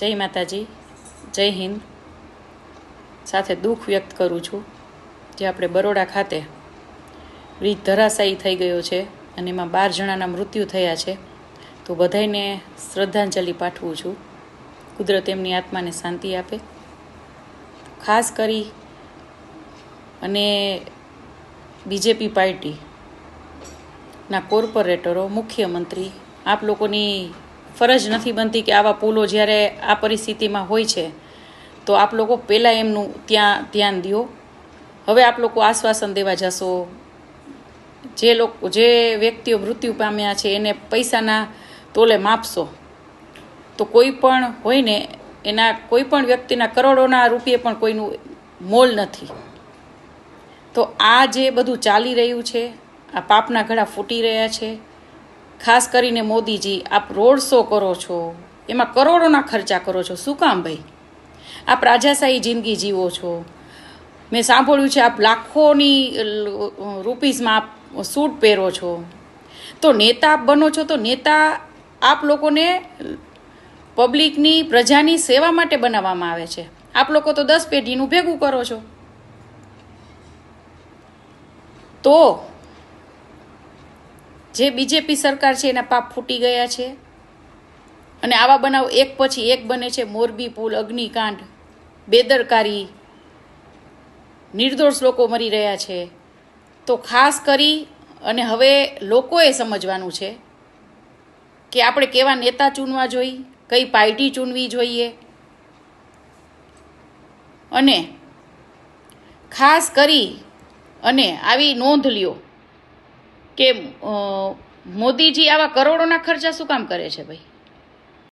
જય માતાજી, જય હિન્દ. સાથે દુઃખ વ્યક્ત કરું છું જે આપણે બરોડા ખાતે બ્રિજ ધરાશાયી થઈ ગયો છે અને એમાં 12 જણાના મૃત્યુ થયા છે. તો બધાને શ્રદ્ધાંજલિ પાઠવું છું. કુદરત એમની આત્માને શાંતિ આપે. ખાસ કરી અને બીજેપી પાર્ટીના કોર્પોરેટરો, મુખ્યમંત્રી, આપ લોકોની ફરજ નથી બનતી કે આવા પુલો જ્યારે આ પરિસ્થિતિમાં હોય છે તો આપ લોકો પહેલાં એમનું ત્યાં ધ્યાન દો. હવે આપ લોકો આશ્વાસન દેવા જશો. જે વ્યક્તિઓ મૃત્યુ પામ્યા છે એને પૈસાના તોલે માપશો તો કોઈ પણ હોય ને એના કોઈ પણ વ્યક્તિના કરોડોના રૂપિયે પણ કોઈનું મોલ નથી. તો આ જે બધું ચાલી રહ્યું છે, આ પાપના ઘડા ફૂટી રહ્યા છે. ખાસ કરીને મોદીજી, આપ રોડ શો કરો છો, એમાં કરોડોના ખર્ચા કરો છો. શું કામ ભાઈ? આપ રાજાશાહી જિંદગી જીવો છો. મેં સાંભળ્યું છે આપ લાખોની રૂપીસમાં આપ સૂટ પહેરો છો. તો નેતા આપ બનો છો તો નેતા આપ લોકોને પબ્લિકની, પ્રજાની સેવા માટે બનાવવામાં આવે છે. આપ લોકો તો 10 પેઢીનું ભેગું કરો છો. તો જે બીજેપી સરકાર છે એના પાપ ફૂટી ગયા છે અને આવા બનાવ એક પછી એક બને છે. મોરબી પુલ, અગ્નિકાંડ, બેદરકારી, નિર્દોષ લોકો મરી રહ્યા છે. તો ખાસ કરી અને હવે લોકોએ સમજવાનું છે કે આપણે કેવા નેતા ચૂનવા જોઈએ, કઈ પાર્ટી ચૂનવી જોઈએ. અને ખાસ કરી અને આવી નોંધ લ્યો કે મોદીજી આવા કરોડોના ખર્ચા શું કામ કરે છે ભાઈ?